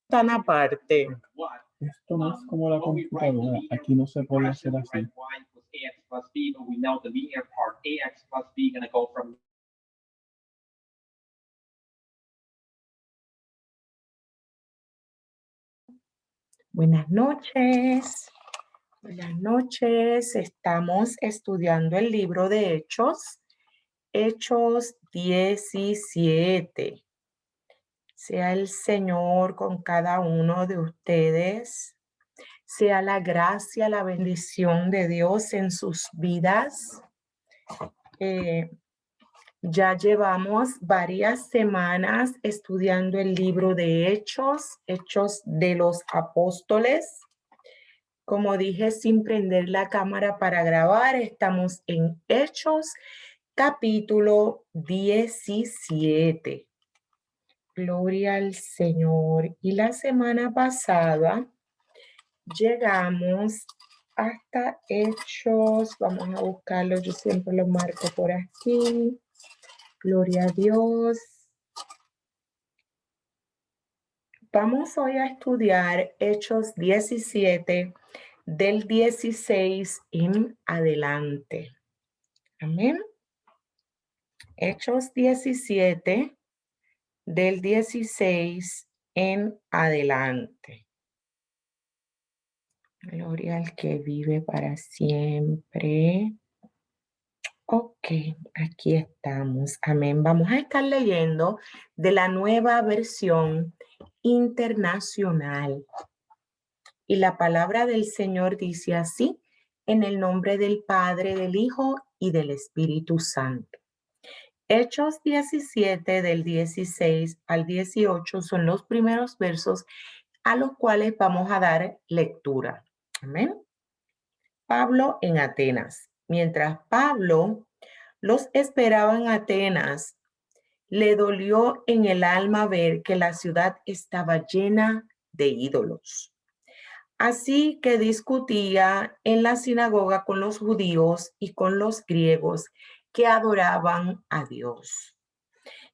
Tan aparte. Esto no es como la computadora. Aquí no se puede hacer así. Buenas noches. Buenas noches. Estamos estudiando el libro de Hechos. Hechos 17. Sea el Señor con cada uno de ustedes. Sea la gracia, la bendición de Dios en sus vidas. Ya llevamos varias semanas estudiando el libro de Hechos, Hechos de los Apóstoles. Como dije, sin prender la cámara para grabar, estamos en Hechos, capítulo 17. Gloria al Señor. Y la semana pasada llegamos hasta Hechos. Vamos a buscarlo, yo siempre lo marco por aquí. Gloria a Dios. Vamos hoy a estudiar Hechos 17, del 16 en adelante. Amén. Hechos 17, del 16 en adelante. Gloria al que vive para siempre. Ok, aquí estamos. Amén. Vamos a estar leyendo de la Nueva Versión Internacional. Y la palabra del Señor dice así: en el nombre del Padre, del Hijo y del Espíritu Santo. Hechos 17, del 16 al 18 son los primeros versos a los cuales vamos a dar lectura. Amén. Pablo en Atenas. Mientras Pablo los esperaba en Atenas, le dolió en el alma ver que la ciudad estaba llena de ídolos. Así que discutía en la sinagoga con los judíos y con los griegos que adoraban a Dios.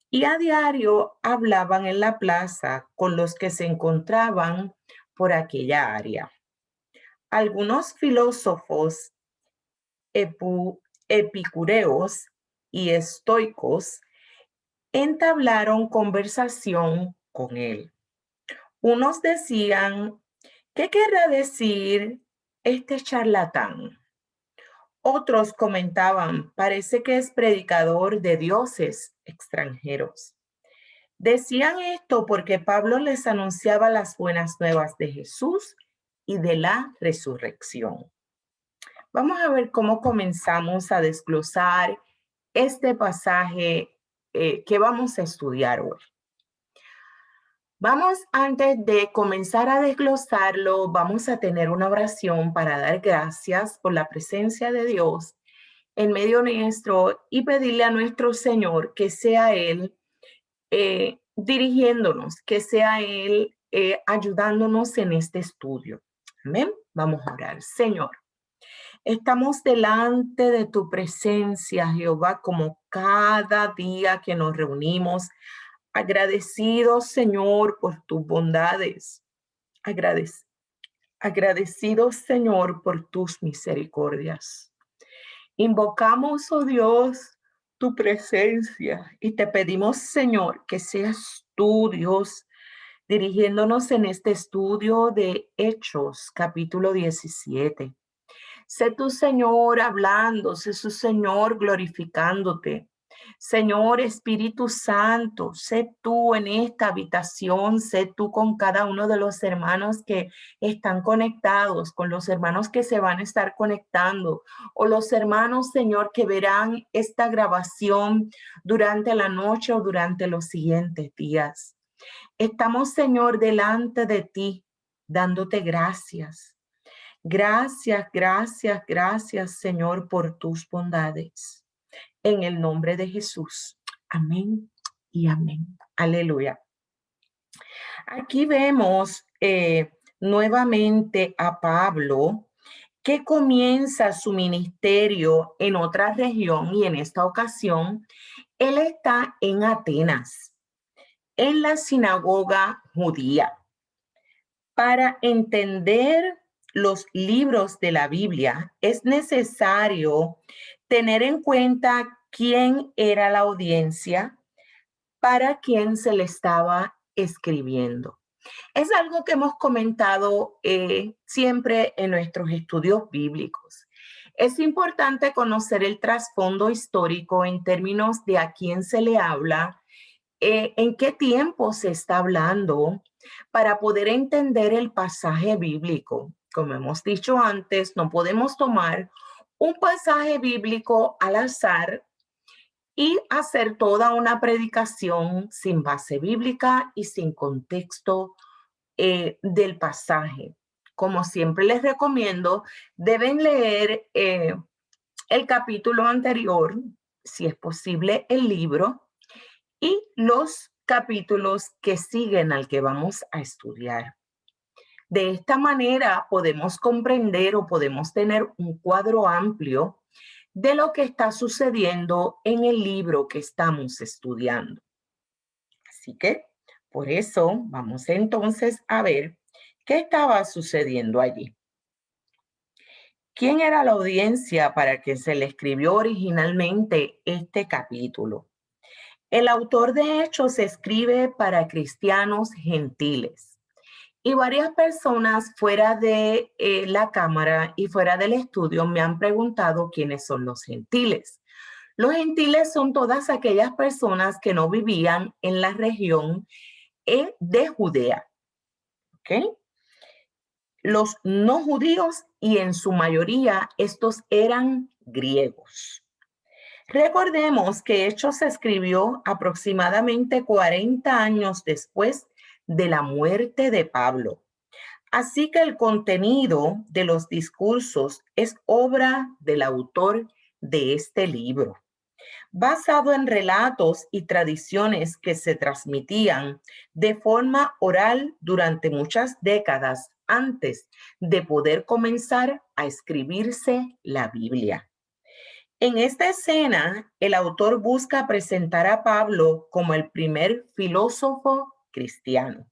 Y a diario hablaban en la plaza con los que se encontraban por aquella área. Algunos filósofos epicureos y estoicos entablaron conversación con él. Unos decían: ¿qué querrá decir este charlatán? Otros comentaban: parece que es predicador de dioses extranjeros. Decían esto porque Pablo les anunciaba las buenas nuevas de Jesús y de la resurrección. Vamos a ver cómo comenzamos a desglosar este pasaje que vamos a estudiar hoy. Antes de comenzar a desglosarlo, vamos a tener una oración para dar gracias por la presencia de Dios en medio nuestro y pedirle a nuestro Señor que sea Él dirigiéndonos, que sea Él ayudándonos en este estudio. Amén. Vamos a orar. Señor, estamos delante de tu presencia, Jehová, como cada día que nos reunimos. Agradecidos, Señor, por tus bondades. Agradecidos, Señor, por tus misericordias. Invocamos, oh Dios, tu presencia y te pedimos, Señor, que seas tú, Dios, dirigiéndonos en este estudio de Hechos, capítulo 17. Sé tu Señor hablando, sé tu Señor glorificándote. Señor Espíritu Santo, sé tú en esta habitación, sé tú con cada uno de los hermanos que están conectados, con los hermanos que se van a estar conectando, o los hermanos, Señor, que verán esta grabación durante la noche o durante los siguientes días. Estamos, Señor, delante de ti, dándote gracias. Gracias, gracias, gracias, Señor, por tus bondades. En el nombre de Jesús. Amén y amén. Aleluya. Aquí vemos nuevamente a Pablo, que comienza su ministerio en otra región, y en esta ocasión él está en Atenas, en la sinagoga judía. Para entender los libros de la Biblia es necesario tener en cuenta quién era la audiencia para quien se le estaba escribiendo. Es algo que hemos comentado siempre en nuestros estudios bíblicos. Es importante conocer el trasfondo histórico en términos de a quién se le habla, en qué tiempo se está hablando, para poder entender el pasaje bíblico. Como hemos dicho antes, no podemos tomar un pasaje bíblico al azar y hacer toda una predicación sin base bíblica y sin contexto del pasaje. Como siempre les recomiendo, deben leer el capítulo anterior, si es posible, el libro y los capítulos que siguen al que vamos a estudiar. De esta manera podemos comprender o podemos tener un cuadro amplio de lo que está sucediendo en el libro que estamos estudiando. Así que por eso vamos entonces a ver qué estaba sucediendo allí. ¿Quién era la audiencia para que se le escribió originalmente este capítulo? El autor de Hechos escribe para cristianos gentiles y varias personas fuera de la cámara y fuera del estudio me han preguntado quiénes son los gentiles. Los gentiles son todas aquellas personas que no vivían en la región de Judea, ¿ok? Los no judíos y en su mayoría estos eran griegos. Recordemos que Hechos se escribió aproximadamente 40 años después de la muerte de Pablo. Así que el contenido de los discursos es obra del autor de este libro, basado en relatos y tradiciones que se transmitían de forma oral durante muchas décadas antes de poder comenzar a escribirse la Biblia. En esta escena, el autor busca presentar a Pablo como el primer filósofo cristiano,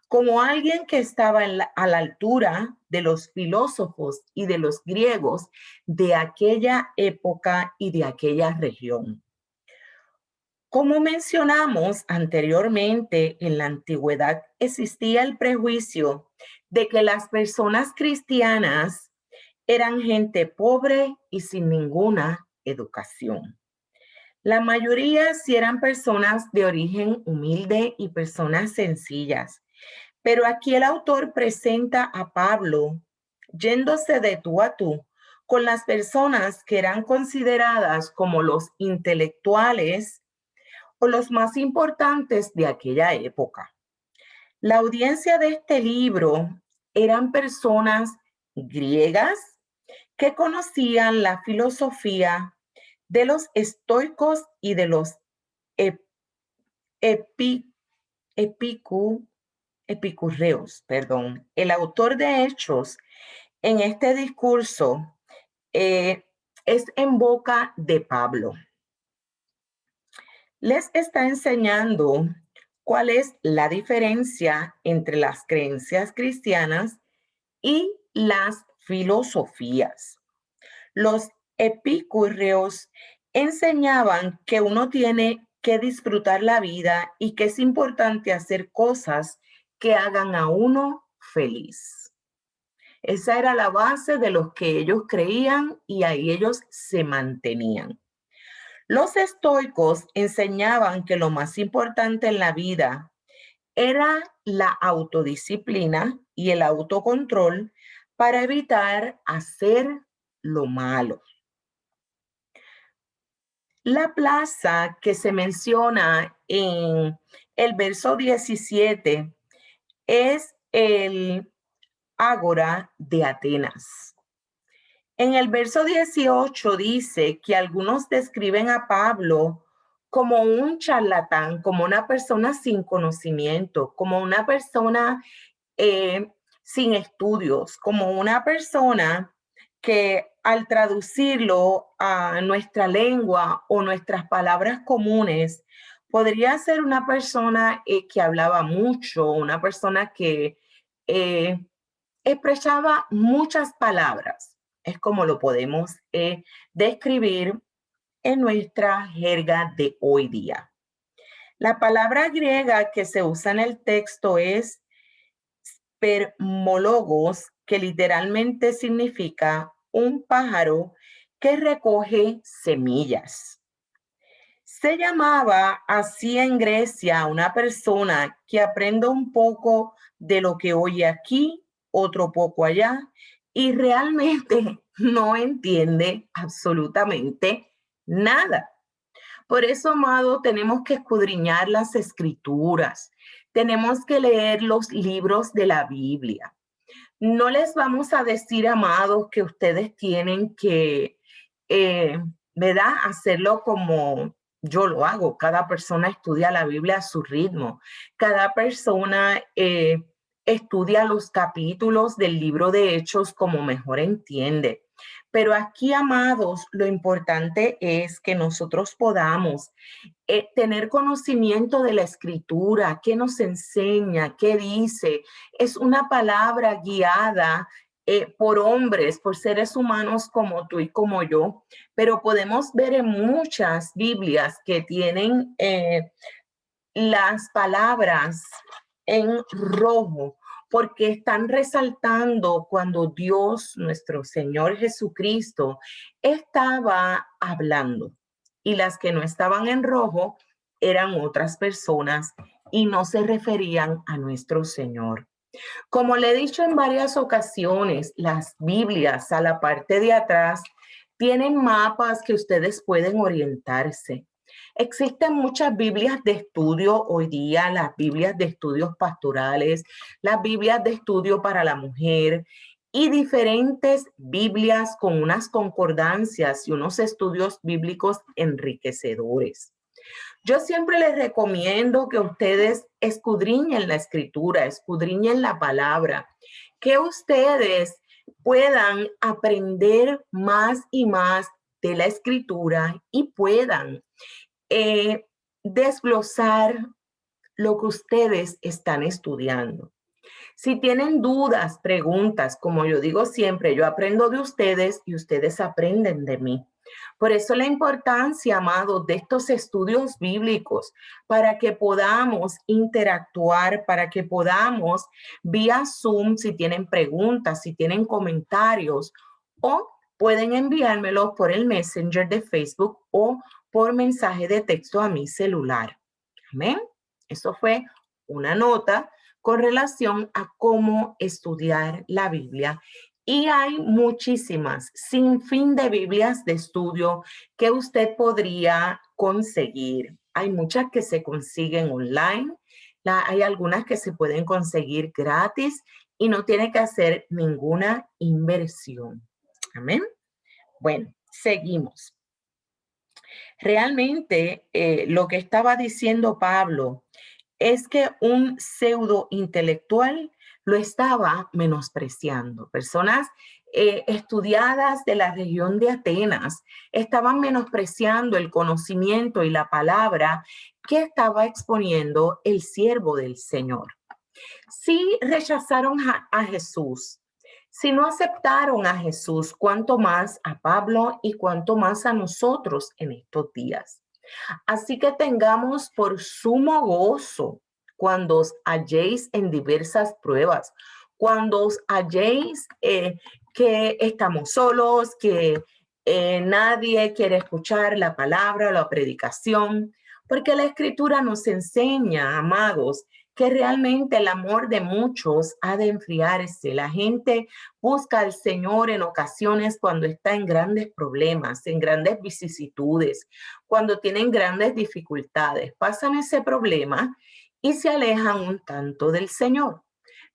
como alguien que estaba a la altura de los filósofos y de los griegos de aquella época y de aquella región. Como mencionamos anteriormente, en la antigüedad existía el prejuicio de que las personas cristianas eran gente pobre y sin ninguna educación. La mayoría sí eran personas de origen humilde y personas sencillas, pero aquí el autor presenta a Pablo yéndose de tú a tú con las personas que eran consideradas como los intelectuales o los más importantes de aquella época. La audiencia de este libro eran personas griegas que conocían la filosofía de los estoicos y de los epicúreos. El autor de Hechos en este discurso es en boca de Pablo. Les está enseñando cuál es la diferencia entre las creencias cristianas y las filosofías. Los epicúreos enseñaban que uno tiene que disfrutar la vida y que es importante hacer cosas que hagan a uno feliz. Esa era la base de lo que ellos creían y ahí ellos se mantenían. Los estoicos enseñaban que lo más importante en la vida era la autodisciplina y el autocontrol para evitar hacer lo malo. La plaza que se menciona en el verso 17 es el Ágora de Atenas. En el verso 18 dice que algunos describen a Pablo como un charlatán, como una persona sin conocimiento, como una persona sin estudios, como una persona que al traducirlo a nuestra lengua o nuestras palabras comunes, podría ser una persona que hablaba mucho, una persona que expresaba muchas palabras. Es como lo podemos describir en nuestra jerga de hoy día. La palabra griega que se usa en el texto es spermólogos, que literalmente significa un pájaro que recoge semillas. Se llamaba así en Grecia a una persona que aprende un poco de lo que oye aquí, otro poco allá, y realmente no entiende absolutamente nada. Por eso, amado, tenemos que escudriñar las escrituras, tenemos que leer los libros de la Biblia. No les vamos a decir, amados, que ustedes tienen que, ¿verdad? Hacerlo como yo lo hago. Cada persona estudia la Biblia a su ritmo. Cada persona estudia los capítulos del libro de Hechos como mejor entiende. Pero aquí, amados, lo importante es que nosotros podamos tener conocimiento de la escritura, qué nos enseña, qué dice. Es una palabra guiada por hombres, por seres humanos como tú y como yo, pero podemos ver en muchas Biblias que tienen las palabras en rojo, porque están resaltando cuando Dios, nuestro Señor Jesucristo, estaba hablando. Y las que no estaban en rojo eran otras personas y no se referían a nuestro Señor. Como le he dicho en varias ocasiones, las Biblias a la parte de atrás tienen mapas que ustedes pueden orientarse. Existen muchas Biblias de estudio hoy día, las Biblias de estudios pastorales, las Biblias de estudio para la mujer y diferentes Biblias con unas concordancias y unos estudios bíblicos enriquecedores. Yo siempre les recomiendo que ustedes escudriñen la escritura, escudriñen la palabra, que ustedes puedan aprender más y más de la escritura y puedan desglosar lo que ustedes están estudiando. Si tienen dudas, preguntas, como yo digo siempre, yo aprendo de ustedes y ustedes aprenden de mí. Por eso la importancia, amados, de estos estudios bíblicos, para que podamos interactuar, para que podamos vía Zoom, si tienen preguntas, si tienen comentarios, o pueden enviármelos por el Messenger de Facebook o por mensaje de texto a mi celular. Amén. Eso fue una nota con relación a cómo estudiar la Biblia. Y hay muchísimas, sin fin de Biblias de estudio que usted podría conseguir. Hay muchas que se consiguen online, hay algunas que se pueden conseguir gratis y no tiene que hacer ninguna inversión. Amén. Bueno, seguimos. Realmente lo que estaba diciendo Pablo es que un pseudo intelectual lo estaba menospreciando. Personas estudiadas de la región de Atenas estaban menospreciando el conocimiento y la palabra que estaba exponiendo el siervo del Señor. Si rechazaron a Jesús, si no aceptaron a Jesús, cuánto más a Pablo y cuánto más a nosotros en estos días. Así que tengamos por sumo gozo cuando os halléis en diversas pruebas, cuando os halléis que estamos solos, que nadie quiere escuchar la palabra, la predicación, porque la Escritura nos enseña, amados, que realmente el amor de muchos ha de enfriarse. La gente busca al Señor en ocasiones cuando está en grandes problemas, en grandes vicisitudes, cuando tienen grandes dificultades. Pasan ese problema y se alejan un tanto del Señor.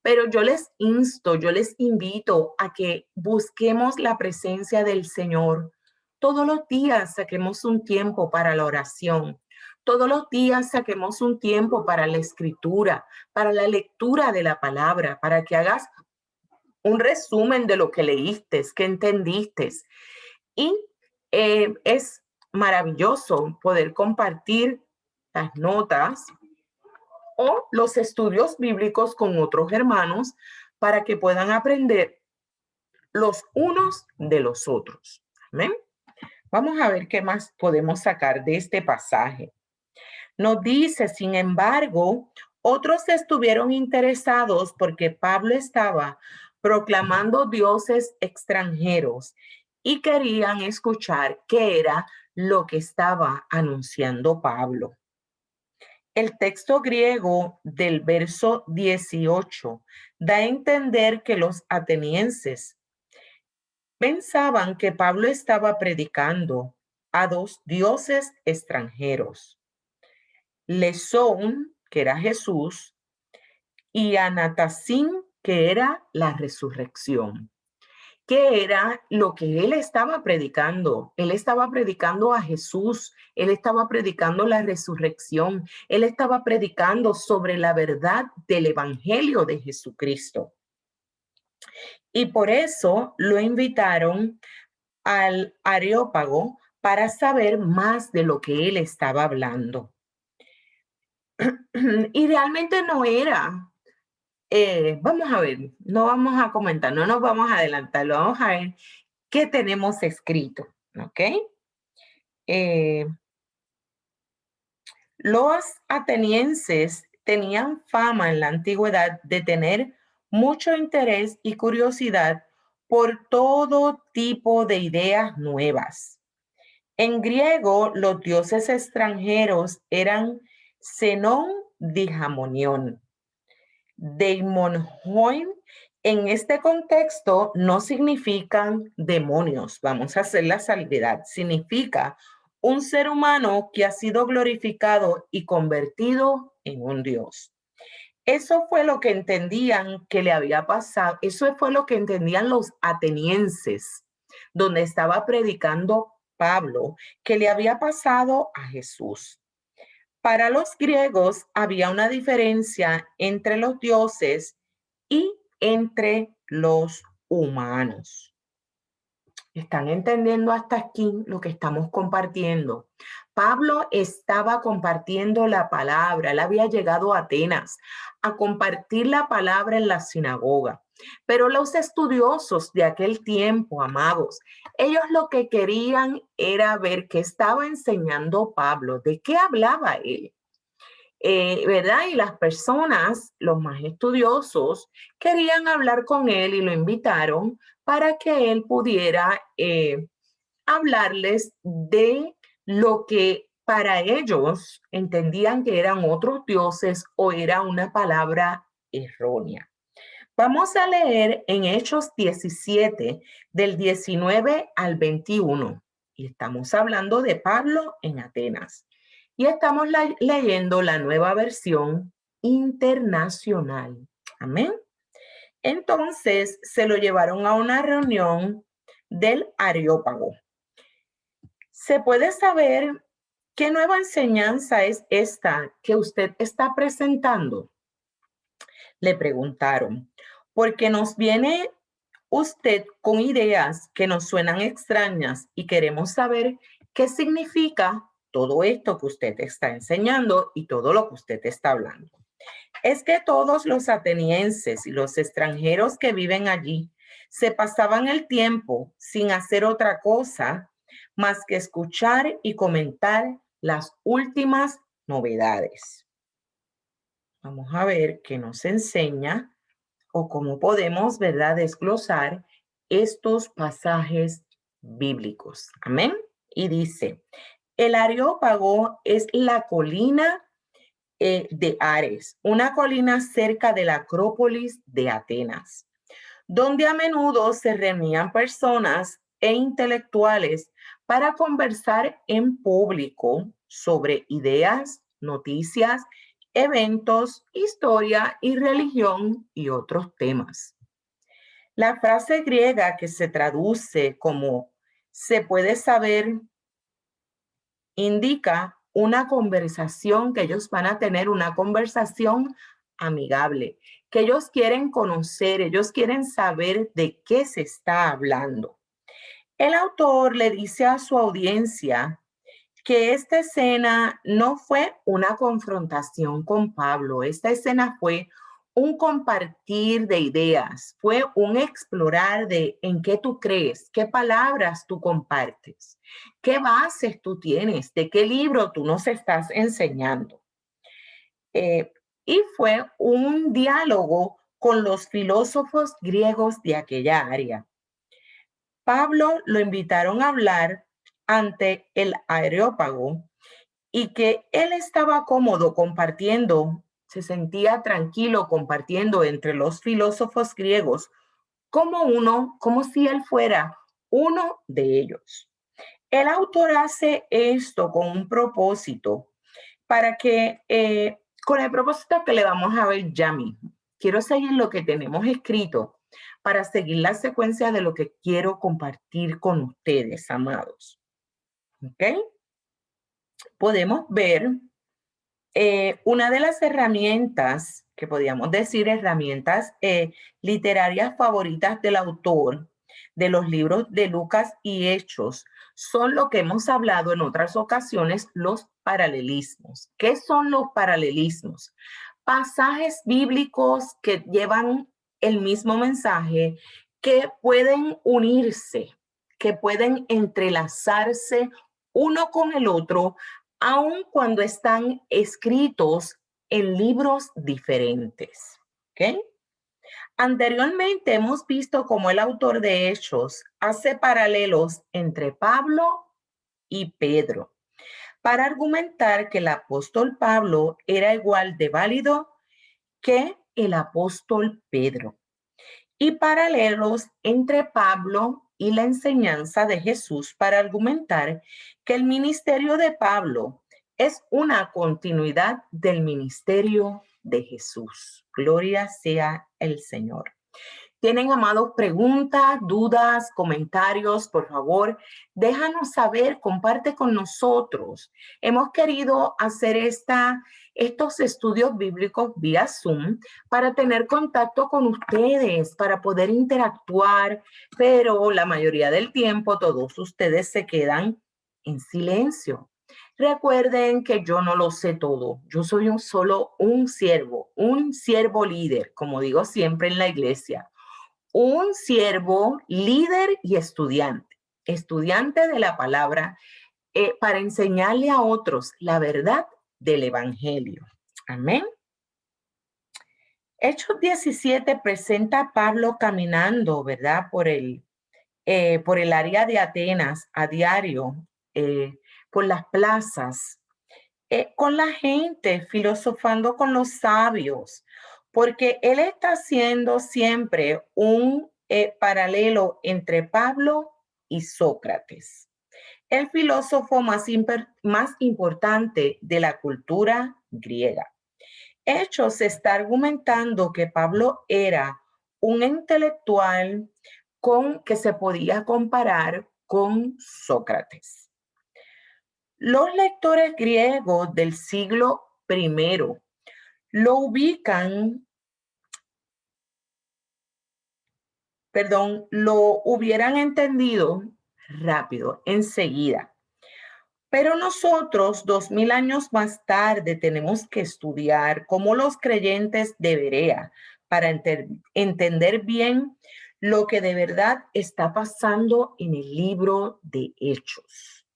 Pero yo les insto, yo les invito a que busquemos la presencia del Señor. Todos los días saquemos un tiempo para la oración. Todos los días saquemos un tiempo para la escritura, para la lectura de la palabra, para que hagas un resumen de lo que leíste, que entendiste. Y es maravilloso poder compartir las notas o los estudios bíblicos con otros hermanos para que puedan aprender los unos de los otros. Amén. Vamos a ver qué más podemos sacar de este pasaje. Nos dice, sin embargo, otros estuvieron interesados porque Pablo estaba proclamando dioses extranjeros y querían escuchar qué era lo que estaba anunciando Pablo. El texto griego del verso 18 da a entender que los atenienses pensaban que Pablo estaba predicando a dos dioses extranjeros, Lesón, que era Jesús, y Anatasín, que era la resurrección. ¿Qué era lo que él estaba predicando? Él estaba predicando a Jesús, él estaba predicando la resurrección, él estaba predicando sobre la verdad del evangelio de Jesucristo. Y por eso lo invitaron al Areópago para saber más de lo que él estaba hablando. Y realmente no era, vamos a ver, no vamos a comentar, no nos vamos a adelantar, lo vamos a ver qué tenemos escrito, ¿ok? Los atenienses tenían fama en la antigüedad de tener mucho interés y curiosidad por todo tipo de ideas nuevas. En griego, los dioses extranjeros eran Zenón Dijamonión, Deimonhoin. En este contexto no significan demonios, vamos a hacer la salvedad, significa un ser humano que ha sido glorificado y convertido en un dios. Eso fue lo que entendían que le había pasado, eso fue lo que entendían los atenienses, donde estaba predicando Pablo, que le había pasado a Jesús. Para los griegos había una diferencia entre los dioses y entre los humanos. ¿Están entendiendo hasta aquí lo que estamos compartiendo? Pablo estaba compartiendo la palabra, él había llegado a Atenas a compartir la palabra en la sinagoga. Pero los estudiosos de aquel tiempo, amados, ellos lo que querían era ver qué estaba enseñando Pablo, de qué hablaba él. ¿Verdad? Y las personas, los más estudiosos, querían hablar con él y lo invitaron para que él pudiera hablarles de lo que para ellos entendían que eran otros dioses o era una palabra errónea. Vamos a leer en Hechos 17, del 19 al 21. Y estamos hablando de Pablo en Atenas. Y estamos leyendo la nueva versión internacional. Amén. Entonces se lo llevaron a una reunión del Areópago. ¿Se puede saber qué nueva enseñanza es esta que usted está presentando? Le preguntaron, porque nos viene usted con ideas que nos suenan extrañas y queremos saber qué significa todo esto que usted está enseñando y todo lo que usted está hablando. Es que todos los atenienses y los extranjeros que viven allí se pasaban el tiempo sin hacer otra cosa más que escuchar y comentar las últimas novedades. Vamos a ver qué nos enseña o cómo podemos, ¿verdad?, desglosar estos pasajes bíblicos. Amén. Y dice, el Areópago es la colina de Ares, una colina cerca de la Acrópolis de Atenas, donde a menudo se reunían personas e intelectuales para conversar en público sobre ideas, noticias, eventos, historia y religión y otros temas. La frase griega que se traduce como se puede saber indica una conversación que ellos van a tener, una conversación amigable, que ellos quieren conocer, ellos quieren saber de qué se está hablando. El autor le dice a su audiencia que esta escena no fue una confrontación con Pablo, esta escena fue un compartir de ideas, fue un explorar de en qué tú crees, qué palabras tú compartes, qué bases tú tienes, de qué libro tú nos estás enseñando. Y fue un diálogo con los filósofos griegos de aquella área. Pablo lo invitaron a hablar ante el Areópago y que él estaba cómodo compartiendo, se sentía tranquilo compartiendo entre los filósofos griegos como si él fuera uno de ellos. El autor hace esto con un propósito, con el propósito que le vamos a ver ya mismo. Quiero seguir lo que tenemos escrito para seguir la secuencia de lo que quiero compartir con ustedes, amados. ¿Ok? Podemos ver una de las herramientas que podríamos decir herramientas literarias favoritas del autor de los libros de Lucas y Hechos son lo que hemos hablado en otras ocasiones, los paralelismos. ¿Qué son los paralelismos? Pasajes bíblicos que llevan el mismo mensaje, que pueden unirse, que pueden entrelazarse uno con el otro, aun cuando están escritos en libros diferentes. ¿Ok? Anteriormente hemos visto cómo el autor de Hechos hace paralelos entre Pablo y Pedro para argumentar que el apóstol Pablo era igual de válido que el apóstol Pedro, y paralelos entre Pablo y la enseñanza de Jesús para argumentar que el ministerio de Pablo es una continuidad del ministerio de Jesús. Gloria sea el Señor. ¿Tienen, amados, preguntas, dudas, comentarios? Por favor, déjanos saber, comparte con nosotros. Hemos querido hacer estos estudios bíblicos vía Zoom para tener contacto con ustedes, para poder interactuar, pero la mayoría del tiempo todos ustedes se quedan en silencio. Recuerden que yo no lo sé todo. Yo soy solo un siervo líder, como digo siempre en la iglesia. Un siervo, líder y estudiante de la palabra, para enseñarle a otros la verdad del evangelio. Amén. Hechos 17 presenta a Pablo caminando, ¿verdad? Por el área de Atenas a diario, por las plazas, con la gente, filosofando con los sabios, porque él está haciendo siempre un paralelo entre Pablo y Sócrates, el filósofo más importante de la cultura griega. Hechos está argumentando que Pablo era un intelectual que se podía comparar con Sócrates. Los lectores griegos del siglo I lo hubieran entendido rápido, enseguida. Pero nosotros, 2000 años más tarde, tenemos que estudiar cómo los creyentes de Berea para entender bien lo que de verdad está pasando en el libro de Hechos.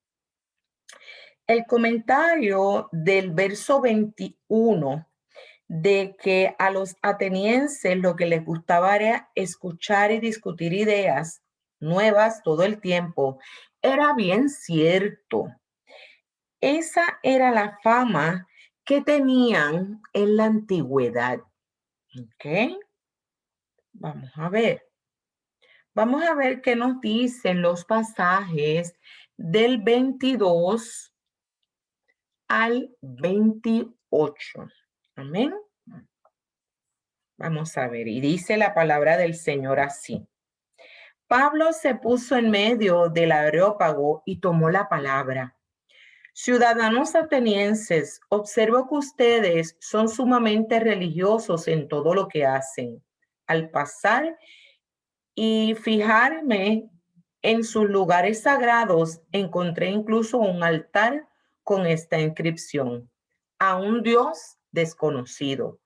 El comentario del verso 21 de que a los atenienses lo que les gustaba era escuchar y discutir ideas nuevas todo el tiempo, era bien cierto. Esa era la fama que tenían en la antigüedad. ¿Ok? Vamos a ver. Vamos a ver qué nos dicen los pasajes del 22 al 28. Amén. Vamos a ver, y dice la palabra del Señor así. Pablo se puso en medio del Areópago y tomó la palabra. Ciudadanos atenienses, observo que ustedes son sumamente religiosos en todo lo que hacen. Al pasar y fijarme en sus lugares sagrados, encontré incluso un altar con esta inscripción: a un Dios desconocido.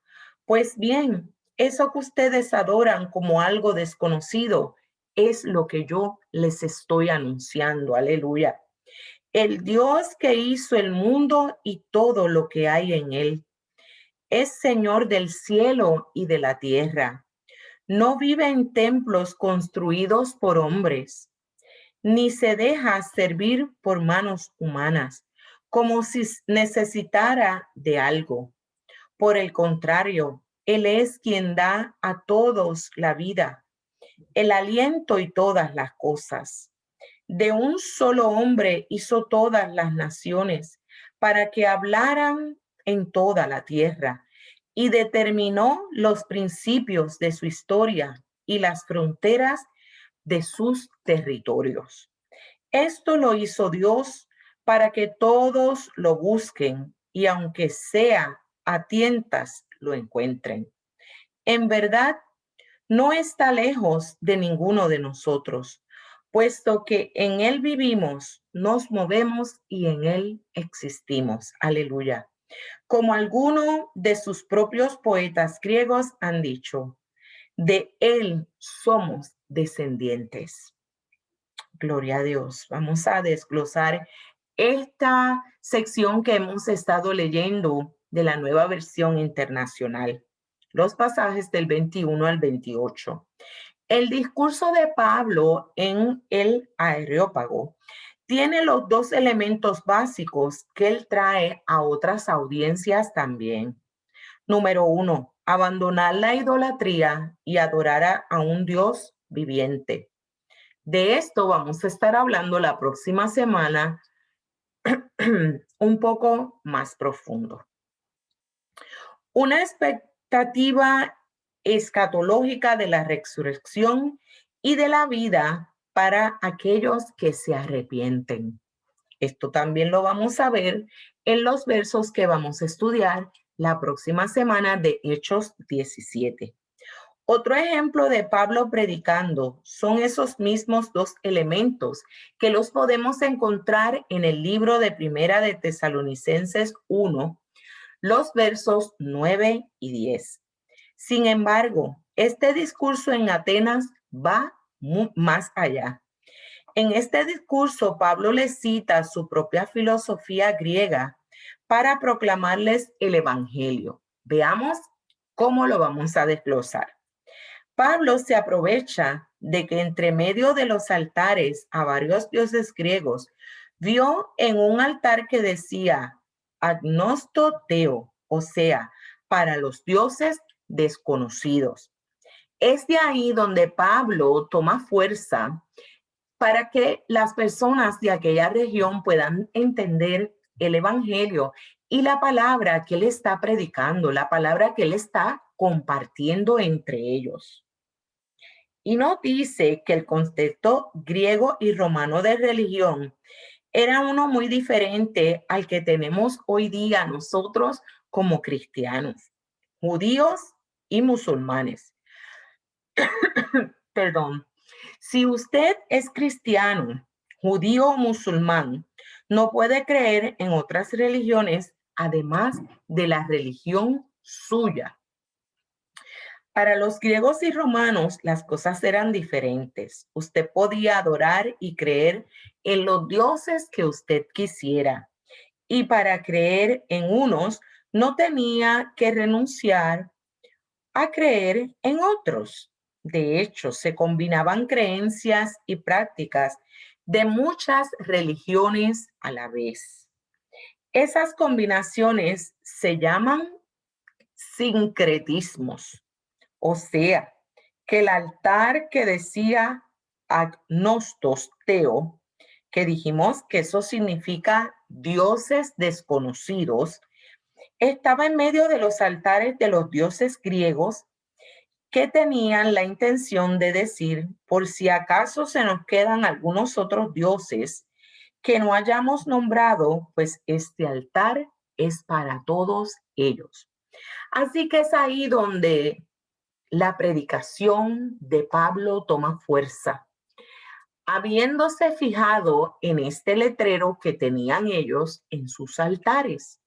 Pues bien, Eso que ustedes adoran como algo desconocido es lo que yo les estoy anunciando. Aleluya. El Dios que hizo el mundo y todo lo que hay en él es Señor del cielo y de la tierra. No vive en templos construidos por hombres, ni se deja servir por manos humanas, como si necesitara de algo. Por el contrario, Él es quien da a todos la vida, el aliento y todas las cosas. De un solo hombre hizo todas las naciones para que hablaran en toda la tierra y determinó los principios de su historia y las fronteras de sus territorios. Esto lo hizo Dios para que todos lo busquen y aunque sea a tientas lo encuentren. En verdad, no está lejos de ninguno de nosotros, puesto que en Él vivimos, nos movemos y en Él existimos. Aleluya. Como algunos de sus propios poetas griegos han dicho, de Él somos descendientes. Gloria a Dios. Vamos a desglosar esta sección que hemos estado leyendo de la Nueva Versión Internacional, los pasajes del 21 al 28. El discurso de Pablo en el Areópago tiene los dos elementos básicos que él trae a otras audiencias también. Número 1, abandonar la idolatría y adorar a un Dios viviente. De esto vamos a estar hablando la próxima semana un poco más profundo. Una expectativa escatológica de la resurrección y de la vida para aquellos que se arrepienten. Esto también lo vamos a ver en los versos que vamos a estudiar la próxima semana de Hechos 17. Otro ejemplo de Pablo predicando son esos mismos dos elementos que los podemos encontrar en el libro de Primera de Tesalonicenses 1, los versos 9 y 10. Sin embargo, este discurso en Atenas va más allá. En este discurso, Pablo les cita su propia filosofía griega para proclamarles el evangelio. Veamos cómo lo vamos a desglosar. Pablo se aprovecha de que entre medio de los altares a varios dioses griegos, vio en un altar que decía agnostoteo, o sea, para los dioses desconocidos. Es de ahí donde Pablo toma fuerza para que las personas de aquella región puedan entender el evangelio y la palabra que él está predicando, la palabra que él está compartiendo entre ellos. Y nos dice que el concepto griego y romano de religión era uno muy diferente al que tenemos hoy día nosotros como cristianos, judíos y musulmanes. Perdón. Si usted es cristiano, judío o musulmán, no puede creer en otras religiones además de la religión suya. Para los griegos y romanos las cosas eran diferentes. Usted podía adorar y creer en los dioses que usted quisiera. Y para creer en unos no tenía que renunciar a creer en otros. De hecho, se combinaban creencias y prácticas de muchas religiones a la vez. Esas combinaciones se llaman sincretismos. O sea, que el altar que decía agnostosteo, que dijimos que eso significa dioses desconocidos, estaba en medio de los altares de los dioses griegos que tenían la intención de decir, por si acaso se nos quedan algunos otros dioses que no hayamos nombrado, pues este altar es para todos ellos. Así que es ahí donde la predicación de Pablo toma fuerza. Habiéndose fijado en este letrero que tenían ellos en sus altares,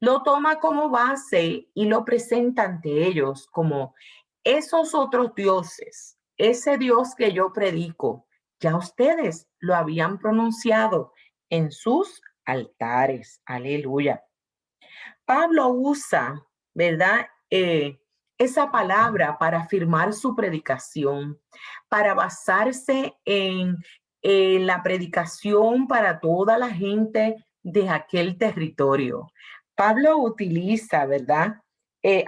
lo toma como base y lo presenta ante ellos como esos otros dioses, ese Dios que yo predico, ya ustedes lo habían pronunciado en sus altares. Aleluya. Pablo usa, ¿verdad? Esa palabra para afirmar su predicación, para basarse en la predicación para toda la gente de aquel territorio. Pablo utiliza, ¿verdad?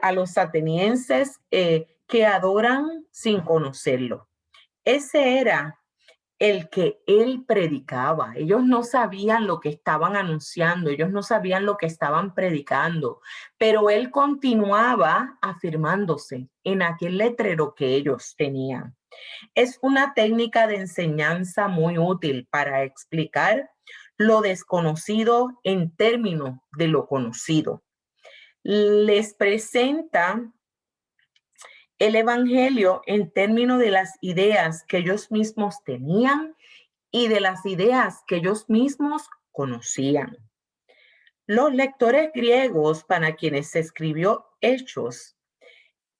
A los atenienses que adoran sin conocerlo. Ese era el que él predicaba. Ellos no sabían lo que estaban anunciando, ellos no sabían lo que estaban predicando, pero él continuaba afirmándose en aquel letrero que ellos tenían. Es una técnica de enseñanza muy útil para explicar lo desconocido en términos de lo conocido. Les presenta el evangelio en términos de las ideas que ellos mismos tenían y de las ideas que ellos mismos conocían. Los lectores griegos para quienes se escribió Hechos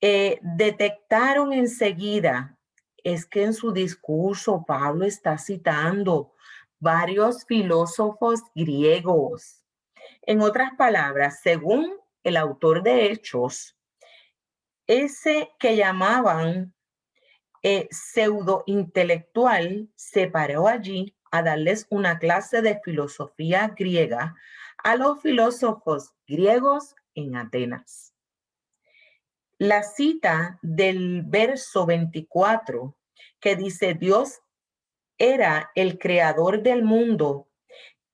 detectaron enseguida, es que en su discurso Pablo está citando varios filósofos griegos. En otras palabras, según el autor de Hechos, ese que llamaban pseudo intelectual se paró allí a darles una clase de filosofía griega a los filósofos griegos en Atenas. La cita del verso 24 que dice Dios era el creador del mundo,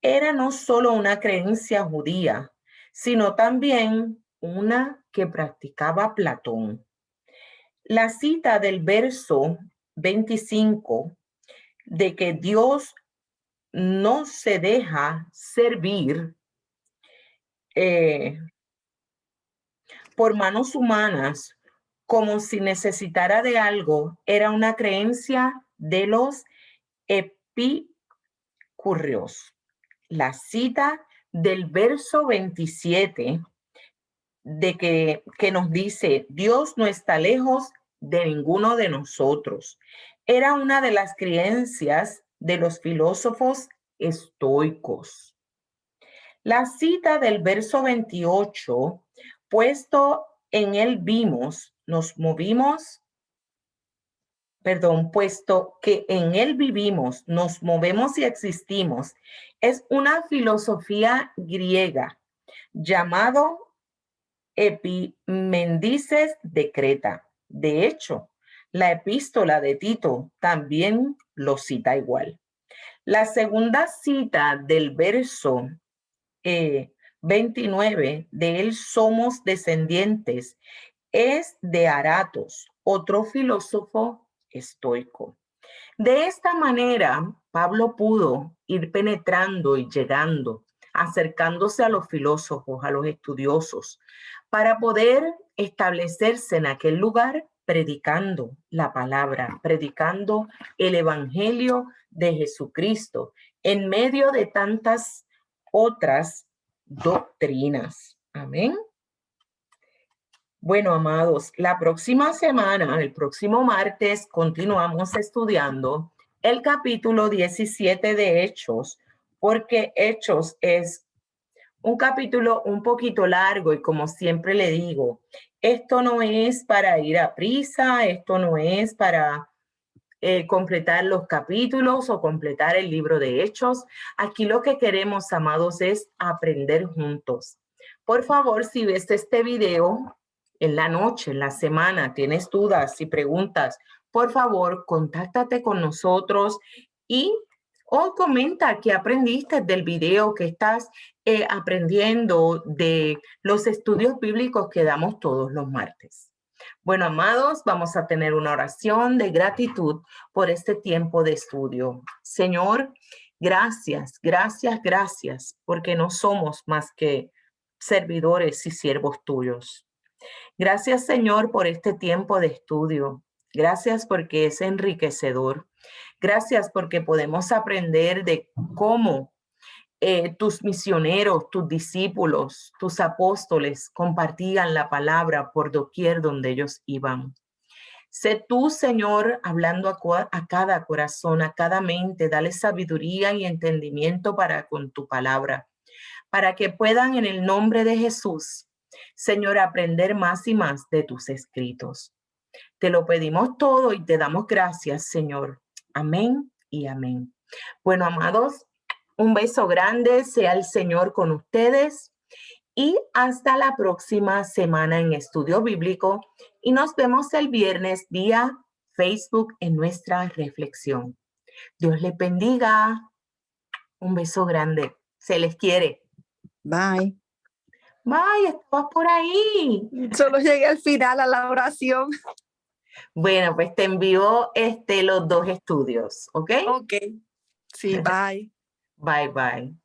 era no solo una creencia judía, sino también una que practicaba Platón. La cita del verso 25 de que Dios no se deja servir por manos humanas como si necesitara de algo, era una creencia de los epicúreos. La cita del verso 27 de que nos dice, Dios no está lejos de ninguno de nosotros. Era una de las creencias de los filósofos estoicos. La cita del verso 28, puesto en él vimos, nos movimos, puesto que en él vivimos, nos movemos y existimos, es una filosofía griega llamado Epimenides de Creta. De hecho, la epístola de Tito también lo cita igual. La segunda cita del verso 29 de él somos descendientes es de Aratos, otro filósofo estoico. De esta manera, Pablo pudo ir penetrando y llegando, acercándose a los filósofos, a los estudiosos, para poder establecerse en aquel lugar predicando la palabra, predicando el evangelio de Jesucristo, en medio de tantas otras doctrinas. Amén. Bueno, amados, la próxima semana, el próximo martes, continuamos estudiando el capítulo 17 de Hechos, porque Hechos es un capítulo un poquito largo y como siempre le digo, esto no es para ir a prisa, esto no es para completar los capítulos o completar el libro de Hechos. Aquí lo que queremos, amados, es aprender juntos. Por favor, si ves este video en la noche, en la semana, tienes dudas y preguntas, por favor, contáctate con nosotros y o comenta qué aprendiste del video, que estás aprendiendo de los estudios bíblicos que damos todos los martes. Bueno, amados, vamos a tener una oración de gratitud por este tiempo de estudio. Señor, gracias, gracias, gracias, porque no somos más que servidores y siervos tuyos. Gracias, Señor, por este tiempo de estudio. Gracias porque es enriquecedor. Gracias porque podemos aprender de cómo tus misioneros, tus discípulos, tus apóstoles compartían la palabra por doquier donde ellos iban. Sé tú, Señor, hablando a cada corazón, a cada mente, dale sabiduría y entendimiento para con tu palabra, para que puedan en el nombre de Jesús, Señor, aprender más y más de tus escritos. Te lo pedimos todo y te damos gracias, Señor. Amén y amén. Bueno, amados, un beso grande, sea el Señor con ustedes y hasta la próxima semana en Estudio Bíblico y nos vemos el viernes vía Facebook en nuestra reflexión. Dios les bendiga. Un beso grande. Se les quiere. Bye. Bye, estabas por ahí. Solo llegué al final a la oración. Bueno, pues te envío los 2 estudios, ¿ok? Ok. Sí, bye. Bye, bye.